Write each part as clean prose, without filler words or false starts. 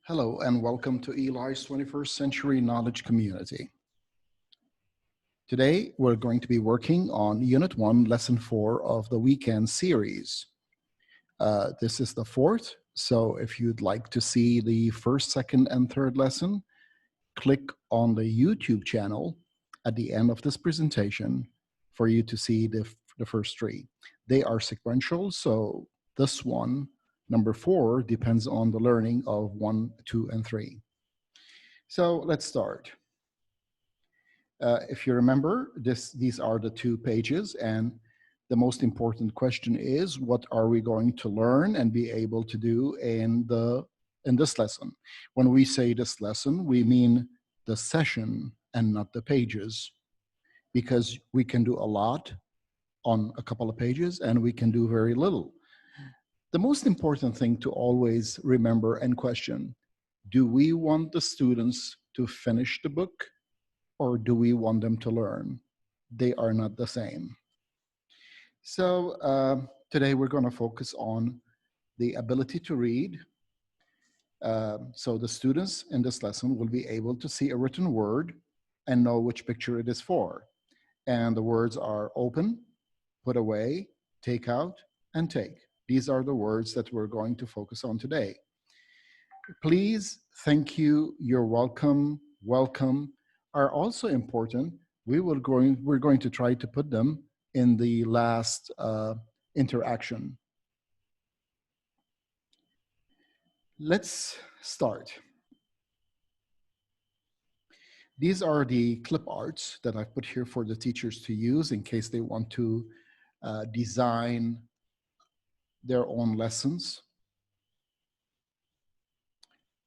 Hello and welcome to Eli's 21st Century Knowledge Community. Today, we're going to be working on Unit 1, Lesson 4 of the weekend series. This is the fourth, so if you'd like to see the first, second, and third lesson, click on the YouTube channel at the end of this presentation for you to see the first three. They are sequential, so this one, number 4, depends on the learning of 1, 2, and 3. So let's start. If you remember, these are the 2 pages, and the most important question is, what are we going to learn and be able to do in this lesson? When we say this lesson, we mean the session and not the pages, because we can do a lot on a couple of pages and we can do very little. The most important thing to always remember and question, do we want the students to finish the book, or do we want them to learn? They are not the same. So today we're going to focus on the ability to read. So the students in this lesson will be able to see a written word and know which picture it is for. And the words are open, put away, take out, and take. These are the words that we're going to focus on today. Please, thank you, you're welcome, welcome are also important. We're going to try to put them in the last interaction. Let's start. These are the clip arts that I've put here for the teachers to use in case they want to design their own lessons.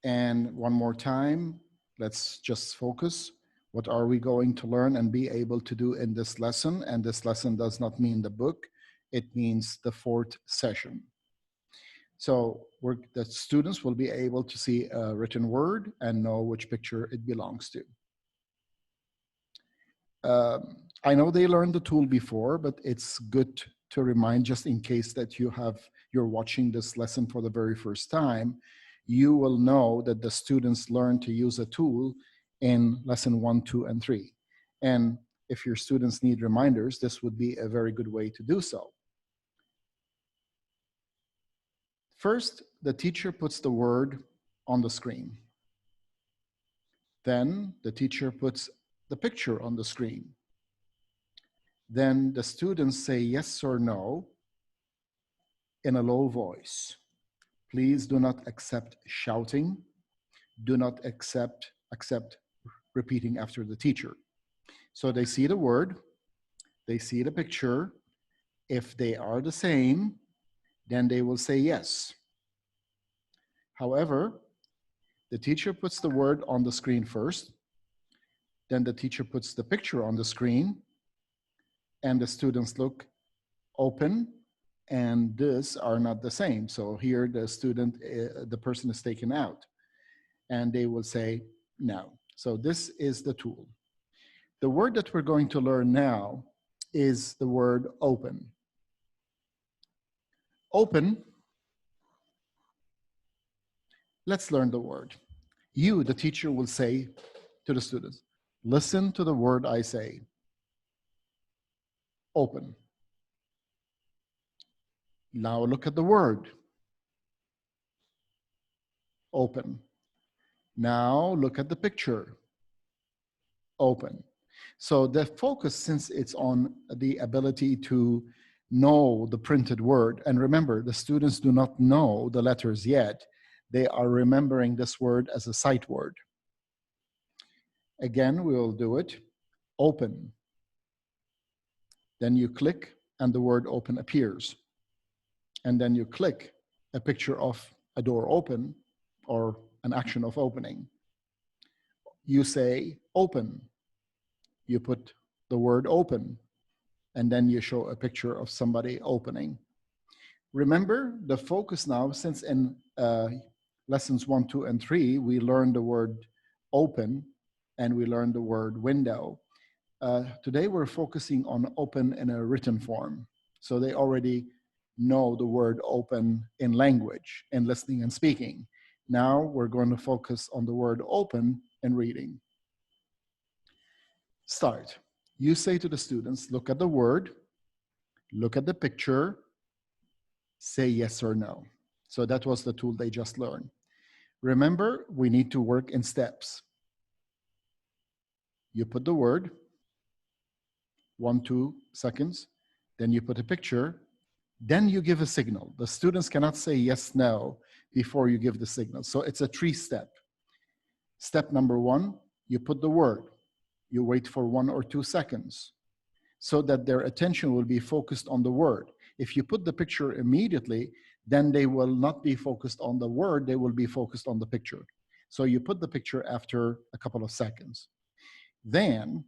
And one more time, let's just focus. What are we going to learn and be able to do in this lesson? And this lesson does not mean the book, it means the 4th session. So the students will be able to see a written word and know which picture it belongs to. I know they learned the tool before, but it's good to remind, just in case that you're watching this lesson for the very first time, you will know that the students learn to use a tool in lesson 1, 2, and 3. And if your students need reminders, this would be a very good way to do so. First, the teacher puts the word on the screen. Then the teacher puts the picture on the screen. Then the students say yes or no in a low voice. Please do not accept shouting. Do not accept repeating after the teacher. So they see the word, they see the picture. If they are the same, then they will say yes. However, the teacher puts the word on the screen first, then the teacher puts the picture on the screen, and the students look open, and this are not the same. So here the person is taken out, and they will say no. So this is the tool. The word that we're going to learn now is the word open. Open. Let's learn the word. You, the teacher, will say to the students, listen to the word I say. Open. Now look at the word. Open. Now look at the picture. Open. So the focus, since it's on the ability to know the printed word, and remember, the students do not know the letters yet, they are remembering this word as a sight word. Again, we will do it. Open. Then you click and the word open appears. And then you click a picture of a door open or an action of opening. You say open. You put the word open, and then you show a picture of somebody opening. Remember the focus now, since in lessons 1, 2, and 3, we learned the word open and we learned the word window. Today we're focusing on open in a written form. So they already know the word open in language, in listening and speaking. Now we're going to focus on the word open and reading. Start. You say to the students, look at the word, look at the picture, say yes or no. So that was the tool they just learned. Remember, we need to work in steps. You put the word, 1, 2 seconds, then you put a picture, then you give a signal. The students cannot say yes, no before you give the signal. So it's a 3-step. Step number 1, you put the word. You wait for 1 or 2 seconds so that their attention will be focused on the word. If you put the picture immediately, then they will not be focused on the word, they will be focused on the picture. So you put the picture after a couple of seconds. Then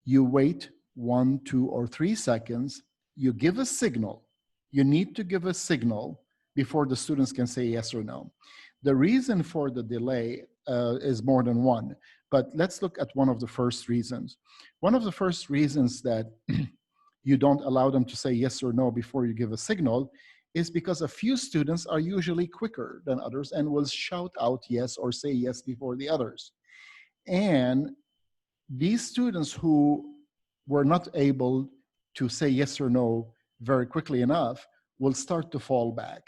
you wait 1, 2, or 3 seconds, you give a signal. You need to give a signal before the students can say yes or no. The reason for the delay is more than one, but let's look at one of the first reasons. One of the first reasons that you don't allow them to say yes or no before you give a signal is because a few students are usually quicker than others and will shout out yes or say yes before the others. And these students who were not able to say yes or no very quickly enough will start to fall back.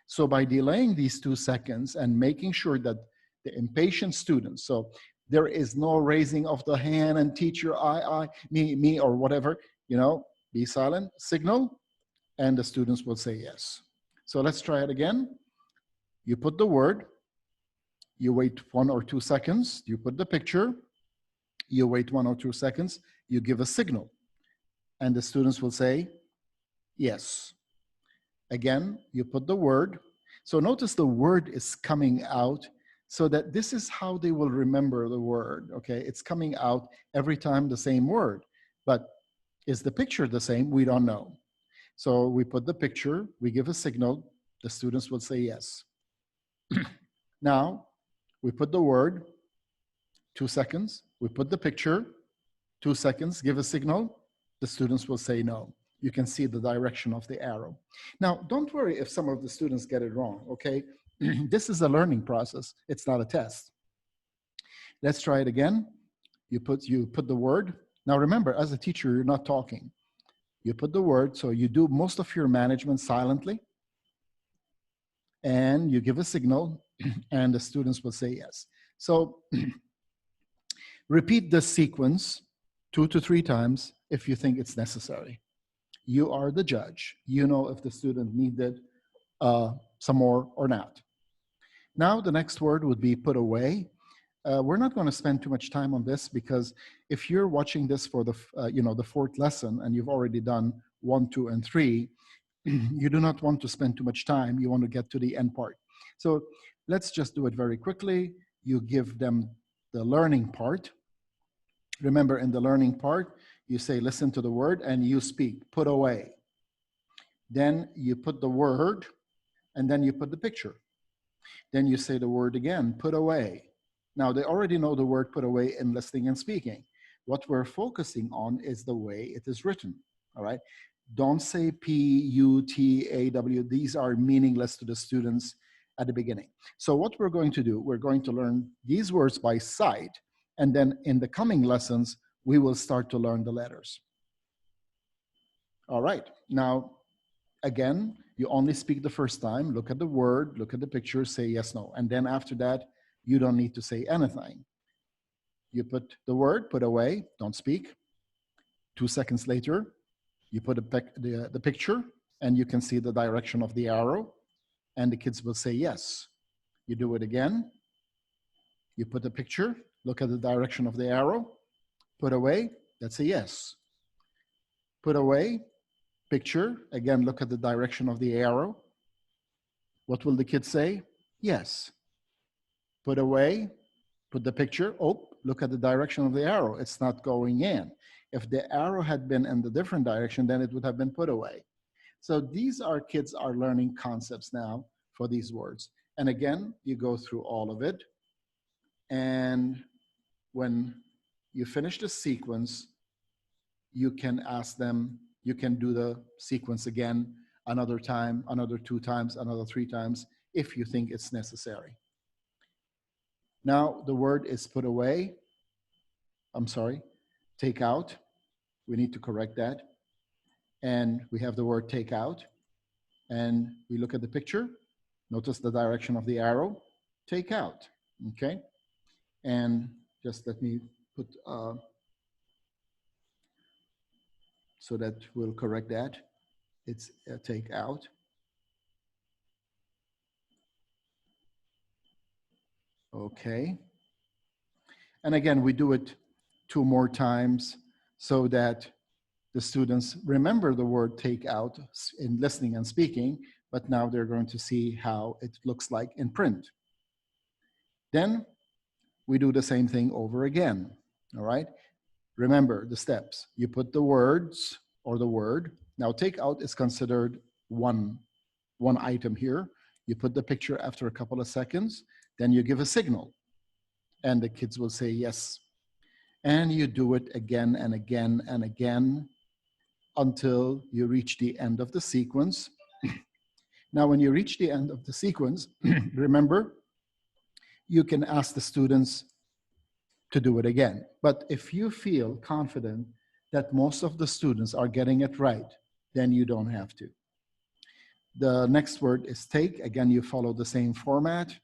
So by delaying these 2 seconds and making sure that the impatient students, so there is no raising of the hand and teacher, I, me, or whatever, be silent, signal, and the students will say yes. So let's try it again. You put the word, you wait 1 or 2 seconds, you put the picture, you wait 1 or 2 seconds, you give a signal, and the students will say yes. Again, you put the word. So notice the word is coming out so that this is how they will remember the word, okay? It's coming out every time the same word. But is the picture the same? We don't know. So we put the picture, we give a signal, the students will say yes. Now, we put the word, 2 seconds, we put the picture, 2 seconds, give a signal, the students will say no. You can see the direction of the arrow. Now, don't worry if some of the students get it wrong, okay? This is a learning process. It's not a test. Let's try it again. You put the word. Now remember, as a teacher, you're not talking. You put the word, so you do most of your management silently, and you give a signal, and the students will say yes. So repeat this sequence 2 to 3 times if you think it's necessary. You are the judge. You know if the student needed some more or not. Now the next word would be put away. We're not going to spend too much time on this because if you're watching this for the the 4th lesson and you've already done 1, 2, and 3, you do not want to spend too much time. You want to get to the end part. So let's just do it very quickly. You give them the learning part. Remember, in the learning part, you say, listen to the word, and you speak, put away. Then you put the word, and then you put the picture. Then you say the word again, put away. Now, they already know the word put away in listening and speaking. What we're focusing on is the way it is written, all right? Don't say P-U-T-A-W. These are meaningless to the students at the beginning. So what we're going to do, we're going to learn these words by sight, and then in the coming lessons, we will start to learn the letters. All right, now, again, you only speak the first time, look at the word, look at the picture, say yes, no. And then after that, you don't need to say anything. You put the word, put away, don't speak. 2 seconds later, you put the picture, and you can see the direction of the arrow, and the kids will say yes. You do it again. You put the picture, look at the direction of the arrow, put away, that's a yes. Put away, picture, again, look at the direction of the arrow. What will the kids say? Yes. Put away, put the picture, oh, look at the direction of the arrow. It's not going in. If the arrow had been in the different direction, then it would have been put away. So these are kids are learning concepts now for these words. And again, you go through all of it. And when you finish the sequence, you can ask them, you can do the sequence again another time, another 2 times, another 3 times, if you think it's necessary. Now the word is put away. I'm sorry, take out. We need to correct that. And we have the word take out. And we look at the picture. Notice the direction of the arrow. Take out. Okay. And just let me put, so that we'll correct that. It's a take out. Okay. And again, we do it 2 more times so that the students remember the word take out in listening and speaking, but now they're going to see how it looks like in print. Then we do the same thing over again, all right? Remember the steps. You put the words or the word. Now take out is considered one item here. You put the picture after a couple of seconds, then you give a signal and the kids will say yes. And you do it again and again and again until you reach the end of the sequence. Now, when you reach the end of the sequence, remember, you can ask the students to do it again. But if you feel confident that most of the students are getting it right, then you don't have to. The next word is take. Again, you follow the same format,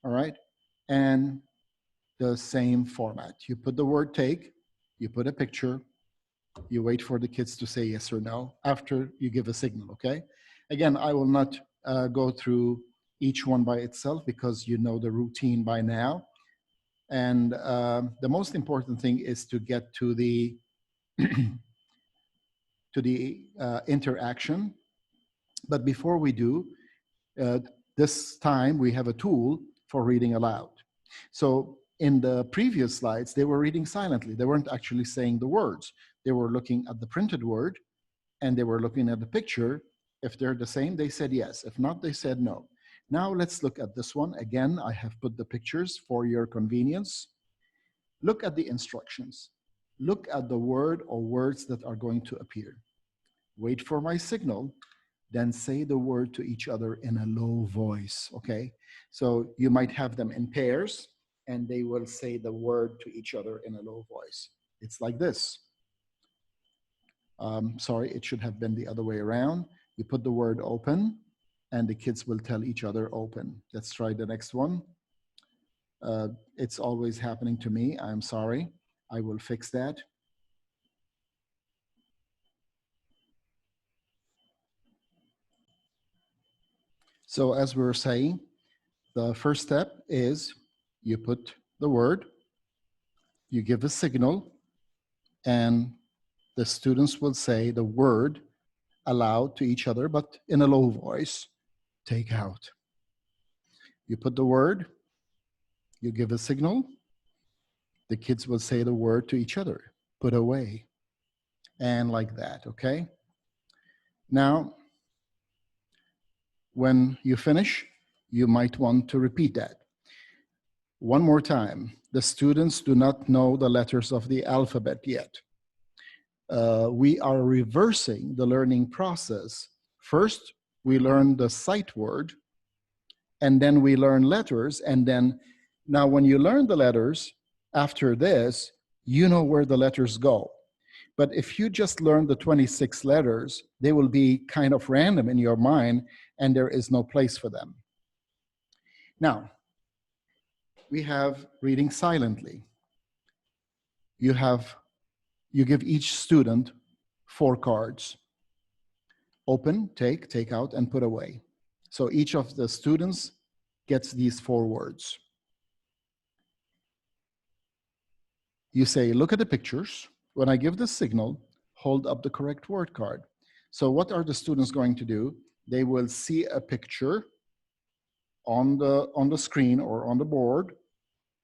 all right? And the same format. You put the word take, you put a picture, you wait for the kids to say yes or no after you give a signal, okay? Again, I will not go through each one by itself because you know the routine by now. And the most important thing is to get to the interaction. But before we do, this time we have a tool for reading aloud. So in the previous slides, they were reading silently. They weren't actually saying the words. They were looking at the printed word and they were looking at the picture. If they're the same, they said yes. If not, they said no. Now let's look at this one. Again, I have put the pictures for your convenience. Look at the instructions. Look at the word or words that are going to appear. Wait for my signal, then say the word to each other in a low voice, okay? So you might have them in pairs and they will say the word to each other in a low voice. It's like this. Sorry, it should have been the other way around. You put the word open and the kids will tell each other open. Let's try the next one. It's always happening to me. I'm sorry. I will fix that. So as we were saying, the first step is you put the word, you give a signal, and the students will say the word aloud to each other, but in a low voice, take out. You put the word, you give a signal, the kids will say the word to each other, put away, and like that, okay? Now, when you finish, you might want to repeat that. One more time, the students do not know the letters of the alphabet yet. We are reversing the learning process. First, we learn the sight word, and then we learn letters, and then now when you learn the letters, after this, you know where the letters go. But if you just learn the 26 letters, they will be kind of random in your mind, and there is no place for them. Now, we have reading silently. You give each student 4 cards. Open, take out, and put away. So each of the students gets these 4 words. You say, look at the pictures. When I give the signal, hold up the correct word card. So what are the students going to do? They will see a picture on the screen or on the board,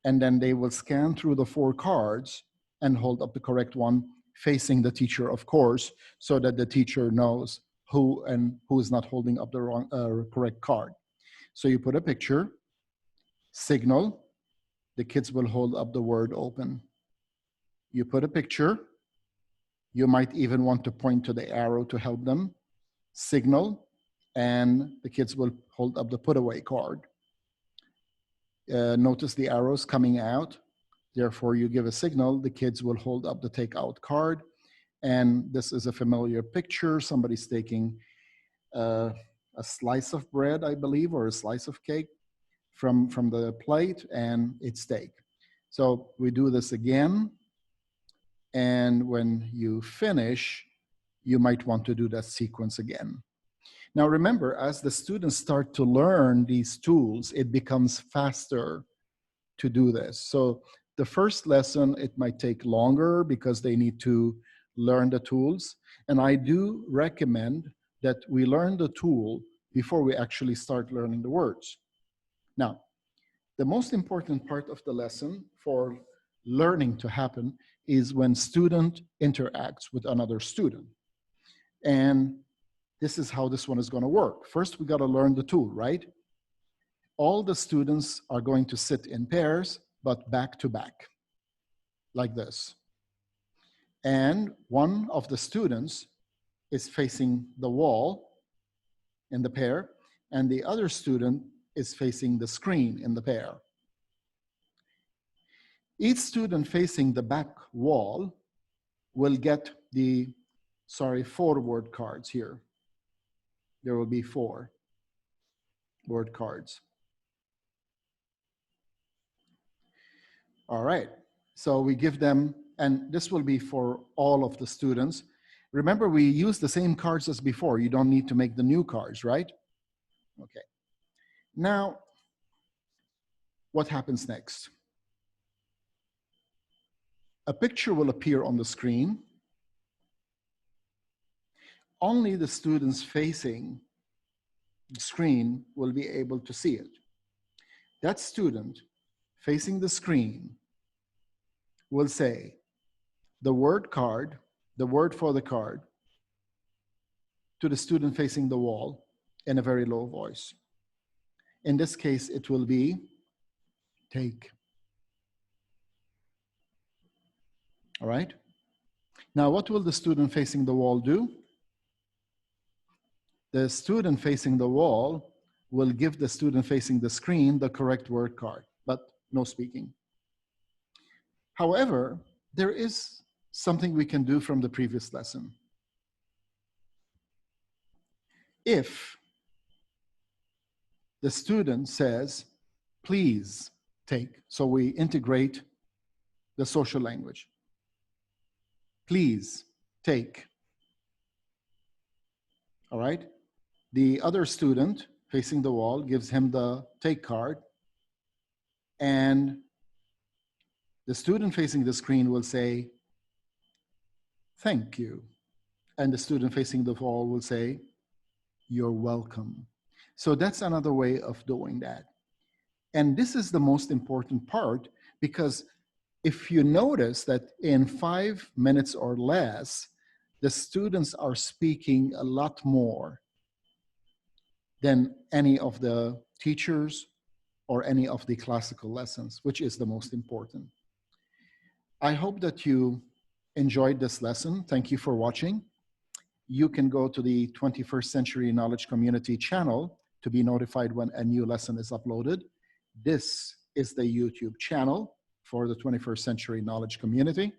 and then they will scan through the 4 cards and hold up the correct one, facing the teacher, of course, so that the teacher knows who is not holding up the correct card. So you put a picture, signal, the kids will hold up the word open. You put a picture, you might even want to point to the arrow to help them. signal, and the kids will hold up the put away card. Notice the arrows coming out. Therefore, you give a signal, the kids will hold up the take out card. And this is a familiar picture. Somebody's taking a slice of bread, I believe, or a slice of cake from the plate, and it's take. So we do this again. And when you finish, you might want to do that sequence again. Now remember, as the students start to learn these tools, it becomes faster to do this. So the first lesson, it might take longer because they need to learn the tools. And I do recommend that we learn the tool before we actually start learning the words. Now, the most important part of the lesson for learning to happen is when student interacts with another student. And this is how this one is going to work. First, we got to learn the tool, right? All the students are going to sit in pairs, but back to back, like this. And one of the students is facing the wall in the pair, and the other student is facing the screen in the pair. Each student facing the back wall will get the, 4 word cards here. There will be 4 word cards. All right, so we give them, and this will be for all of the students. Remember, we use the same cards as before. You don't need to make the new cards, right? Okay. Now, what happens next? A picture will appear on the screen. Only the students facing the screen will be able to see it. That student facing the screen will say the word card, the word for the card, to the student facing the wall in a very low voice. In this case, it will be take. All right? Now, what will the student facing the wall do? The student facing the wall will give the student facing the screen the correct word card, but no speaking. However, there is something we can do from the previous lesson. If the student says, please take, so we integrate the social language. Please take. All right? The other student facing the wall gives him the take card, and the student facing the screen will say, thank you. And the student facing the wall will say, you're welcome. So that's another way of doing that. And this is the most important part, because if you notice that in 5 minutes or less, the students are speaking a lot more than any of the teachers or any of the classical lessons, which is the most important. I hope that you enjoyed this lesson. Thank you for watching. You can go to the 21st Century Knowledge Community channel to be notified when a new lesson is uploaded. This is the YouTube channel for the 21st Century Knowledge Community.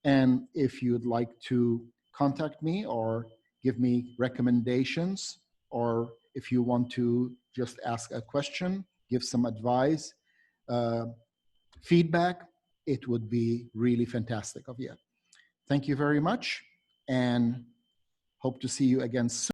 And if you'd like to contact me or give me recommendations, or if you want to just ask a question, give some advice, feedback, it would be really fantastic of you. Thank you very much, and hope to see you again soon.